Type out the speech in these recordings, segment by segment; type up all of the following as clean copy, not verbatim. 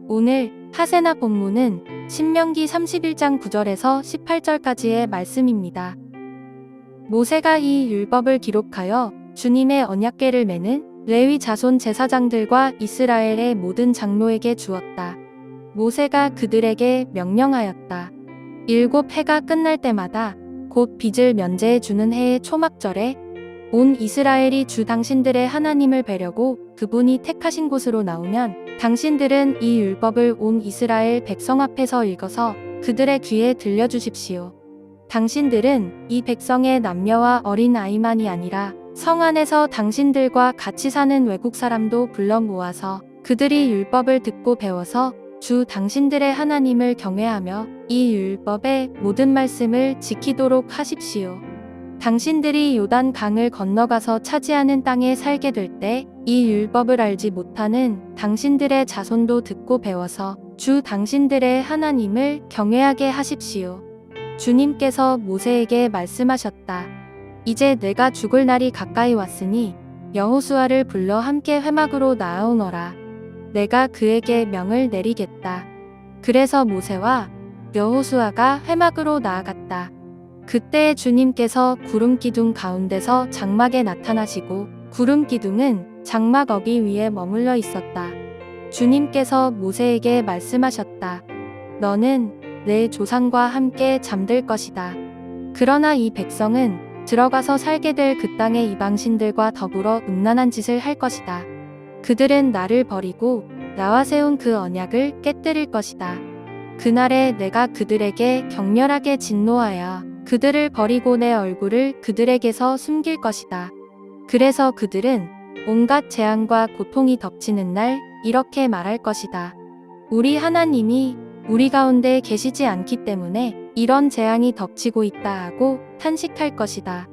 오늘 하세나 본문은 신명기 31장 9절에서 18절까지의 말씀입니다. 모세가 이 율법을 기록하여 주님의 언약궤를 매는 레위 자손 제사장들과 이스라엘의 모든 장로에게 주었다. 모세가 그들에게 명령하였다. 7해가 끝날 때마다 곧 빚을 면제해 주는 해의 초막절에 온 이스라엘이 주 당신들의 하나님을 뵈려고 그분이 택하신 곳으로 나오면 당신들은 이 율법을 온 이스라엘 백성 앞에서 읽어서 그들의 귀에 들려주십시오. 당신들은 이 백성의 남녀와 어린 아이만이 아니라 성 안에서 당신들과 같이 사는 외국 사람도 불러 모아서 그들이 율법을 듣고 배워서 주 당신들의 하나님을 경외하며 이 율법의 모든 말씀을 지키도록 하십시오. 당신들이 요단 강을 건너가서 차지하는 땅에 살게 될 때 이 율법을 알지 못하는 당신들의 자손도 듣고 배워서 주 당신들의 하나님을 경외하게 하십시오. 주님께서 모세에게 말씀하셨다. 이제 내가 죽을 날이 가까이 왔으니 여호수아를 불러 함께 회막으로 나아오너라. 내가 그에게 명을 내리겠다. 그래서 모세와 여호수아가 회막으로 나아갔다. 그때 주님께서 구름 기둥 가운데서 장막에 나타나시고 구름 기둥은 장막 어기 위에 머물러 있었다. 주님께서 모세에게 말씀하셨다. 너는 내 조상과 함께 잠들 것이다. 그러나 이 백성은 들어가서 살게 될 그 땅의 이방신들과 더불어 음란한 짓을 할 것이다. 그들은 나를 버리고 나와 세운 그 언약을 깨뜨릴 것이다. 그날에 내가 그들에게 격렬하게 진노하여 그들을 버리고 내 얼굴을 그들에게서 숨길 것이다. 그래서 그들은 온갖 재앙과 고통이 덮치는 날 이렇게 말할 것이다. 우리 하나님이 우리 가운데 계시지 않기 때문에 이런 재앙이 덮치고 있다 하고 탄식할 것이다.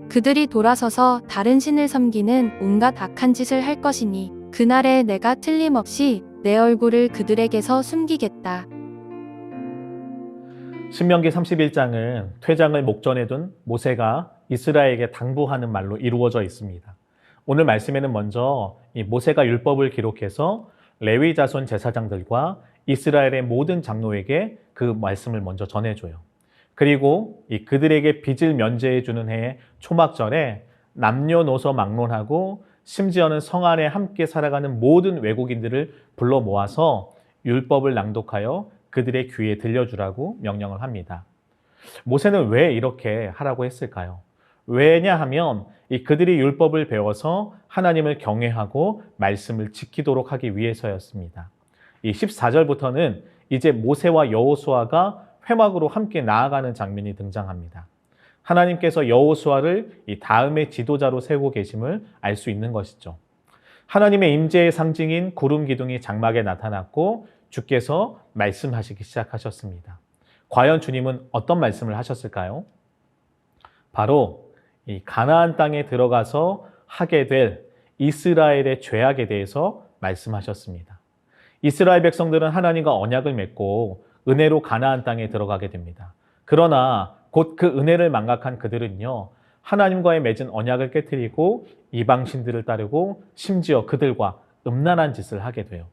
그들이 돌아서서 다른 신을 섬기는 온갖 악한 짓을 할 것이니 그날에 내가 틀림없이 내 얼굴을 그들에게서 숨기겠다. 신명기 31장은 퇴장을 목전에 둔 모세가 이스라엘에게 당부하는 말로 이루어져 있습니다. 오늘 말씀에는 먼저 이 모세가 율법을 기록해서 레위 자손 제사장들과 이스라엘의 모든 장로에게 그 말씀을 먼저 전해줘요. 그리고 그들에게 빚을 면제해 주는 해의 초막절에 남녀노소 막론하고 심지어는 성 안에 함께 살아가는 모든 외국인들을 불러 모아서 율법을 낭독하여 그들의 귀에 들려주라고 명령을 합니다. 모세는 왜 이렇게 하라고 했을까요? 왜냐하면 그들이 율법을 배워서 하나님을 경외하고 말씀을 지키도록 하기 위해서였습니다. 이 14절부터는 이제 모세와 여호수아가 회막으로 함께 나아가는 장면이 등장합니다. 하나님께서 여호수아를 이 다음의 지도자로 세우고 계심을 알 수 있는 것이죠. 하나님의 임재의 상징인 구름 기둥이 장막에 나타났고 주께서 말씀하시기 시작하셨습니다. 과연 주님은 어떤 말씀을 하셨을까요? 바로 이 가나안 땅에 들어가서 하게 될 이스라엘의 죄악에 대해서 말씀하셨습니다. 이스라엘 백성들은 하나님과 언약을 맺고 은혜로 가나안 땅에 들어가게 됩니다. 그러나 곧 그 은혜를 망각한 그들은요, 하나님과의 맺은 언약을 깨뜨리고 이방신들을 따르고 심지어 그들과 음란한 짓을 하게 돼요.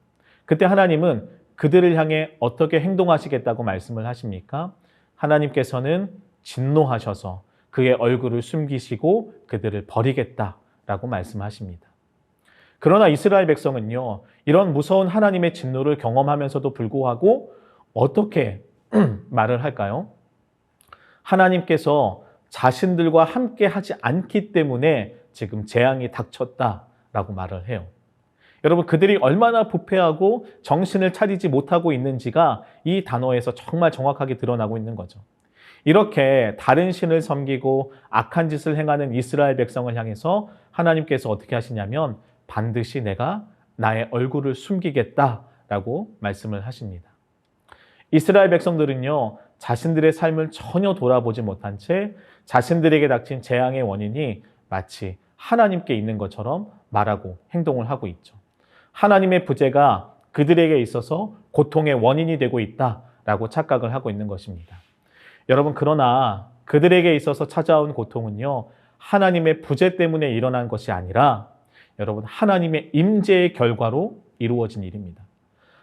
그때 하나님은 그들을 향해 어떻게 행동하시겠다고 말씀을 하십니까? 하나님께서는 진노하셔서 그의 얼굴을 숨기시고 그들을 버리겠다라고 말씀하십니다. 그러나 이스라엘 백성은요, 이런 무서운 하나님의 진노를 경험하면서도 불구하고 어떻게 말을 할까요? 하나님께서 자신들과 함께 하지 않기 때문에 지금 재앙이 닥쳤다라고 말을 해요. 여러분, 그들이 얼마나 부패하고 정신을 차리지 못하고 있는지가 이 단어에서 정말 정확하게 드러나고 있는 거죠. 이렇게 다른 신을 섬기고 악한 짓을 행하는 이스라엘 백성을 향해서 하나님께서 어떻게 하시냐면 반드시 내가 나의 얼굴을 숨기겠다라고 말씀을 하십니다. 이스라엘 백성들은요, 자신들의 삶을 전혀 돌아보지 못한 채 자신들에게 닥친 재앙의 원인이 마치 하나님께 있는 것처럼 말하고 행동을 하고 있죠. 하나님의 부재가 그들에게 있어서 고통의 원인이 되고 있다라고 착각을 하고 있는 것입니다. 여러분, 그러나 그들에게 있어서 찾아온 고통은요, 하나님의 부재 때문에 일어난 것이 아니라 여러분 하나님의 임재의 결과로 이루어진 일입니다.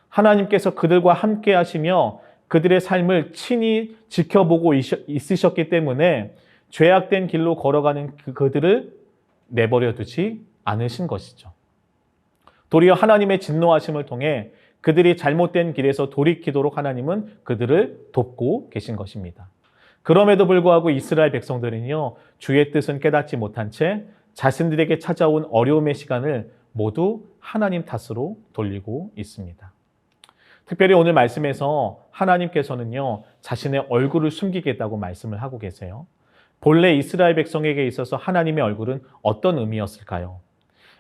하나님께서 그들과 함께 하시며 그들의 삶을 친히 지켜보고 있으셨기 때문에 죄악된 길로 걸어가는 그들을 내버려 두지 않으신 것이죠. 도리어 하나님의 진노하심을 통해 그들이 잘못된 길에서 돌이키도록 하나님은 그들을 돕고 계신 것입니다. 그럼에도 불구하고 이스라엘 백성들은요, 주의 뜻은 깨닫지 못한 채 자신들에게 찾아온 어려움의 시간을 모두 하나님 탓으로 돌리고 있습니다. 특별히 오늘 말씀에서 하나님께서는요, 자신의 얼굴을 숨기겠다고 말씀을 하고 계세요. 본래 이스라엘 백성에게 있어서 하나님의 얼굴은 어떤 의미였을까요?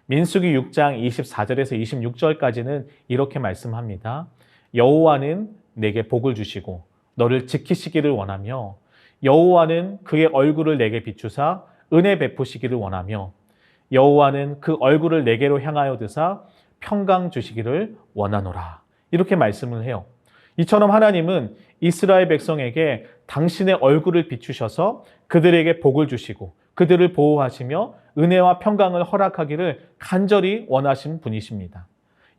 민수기 6장 24절에서 26절까지는 이렇게 말씀합니다. 여호와는 내게 복을 주시고 너를 지키시기를 원하며 여호와는 그의 얼굴을 내게 비추사 은혜 베푸시기를 원하며 여호와는 그 얼굴을 내게로 향하여 드사 평강 주시기를 원하노라. 이렇게 말씀을 해요. 이처럼 하나님은 이스라엘 백성에게 당신의 얼굴을 비추셔서 그들에게 복을 주시고 그들을 보호하시며 은혜와 평강을 허락하기를 간절히 원하신 분이십니다.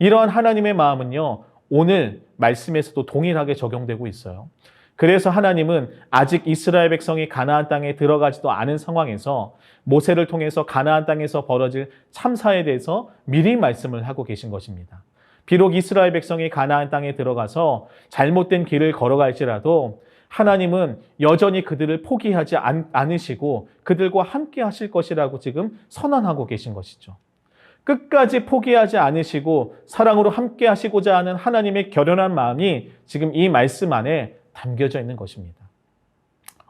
이러한 하나님의 마음은요, 오늘 말씀에서도 동일하게 적용되고 있어요. 그래서 하나님은 아직 이스라엘 백성이 가나안 땅에 들어가지도 않은 상황에서 모세를 통해서 가나안 땅에서 벌어질 참사에 대해서 미리 말씀을 하고 계신 것입니다. 비록 이스라엘 백성이 가나안 땅에 들어가서 잘못된 길을 걸어갈지라도 하나님은 여전히 그들을 포기하지 않으시고 그들과 함께 하실 것이라고 지금 선언하고 계신 것이죠. 끝까지 포기하지 않으시고 사랑으로 함께 하시고자 하는 하나님의 결연한 마음이 지금 이 말씀 안에 담겨져 있는 것입니다.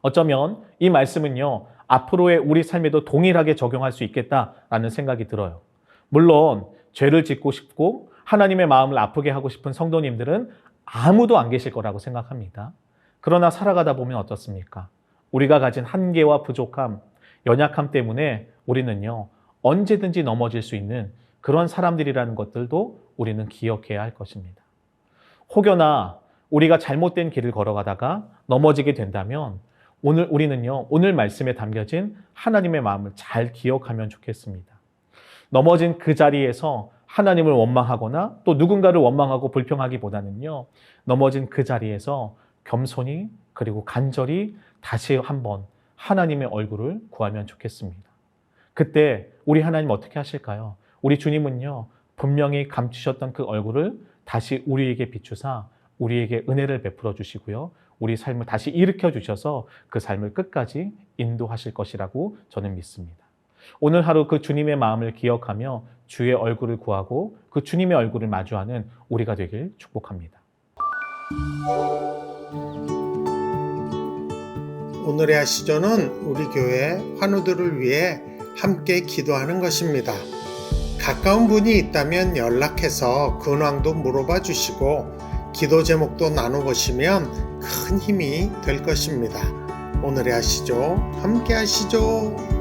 어쩌면 이 말씀은요, 앞으로의 우리 삶에도 동일하게 적용할 수 있겠다라는 생각이 들어요. 물론 죄를 짓고 싶고 하나님의 마음을 아프게 하고 싶은 성도님들은 아무도 안 계실 거라고 생각합니다. 그러나 살아가다 보면 어떻습니까? 우리가 가진 한계와 부족함, 연약함 때문에 우리는요, 언제든지 넘어질 수 있는 그런 사람들이라는 것들도 우리는 기억해야 할 것입니다. 혹여나 우리가 잘못된 길을 걸어가다가 넘어지게 된다면 우리는 말씀에 담겨진 하나님의 마음을 잘 기억하면 좋겠습니다. 넘어진 그 자리에서 하나님을 원망하거나 또 누군가를 원망하고 불평하기보다는요, 넘어진 그 자리에서 겸손히 그리고 간절히 다시 한번 하나님의 얼굴을 구하면 좋겠습니다. 그때 우리 하나님 어떻게 하실까요? 우리 주님은요, 분명히 감추셨던 그 얼굴을 다시 우리에게 비추사 우리에게 은혜를 베풀어 주시고요, 우리 삶을 다시 일으켜 주셔서 그 삶을 끝까지 인도하실 것이라고 저는 믿습니다. 오늘 하루 그 주님의 마음을 기억하며 주의 얼굴을 구하고 그 주님의 얼굴을 마주하는 우리가 되길 축복합니다. 오늘의 아시조는 우리 교회 환우들을 위해 함께 기도하는 것입니다. 가까운 분이 있다면 연락해서 근황도 물어봐 주시고 기도 제목도 나눠보시면 큰 힘이 될 것입니다. 오늘의 아시조 함께 하시죠.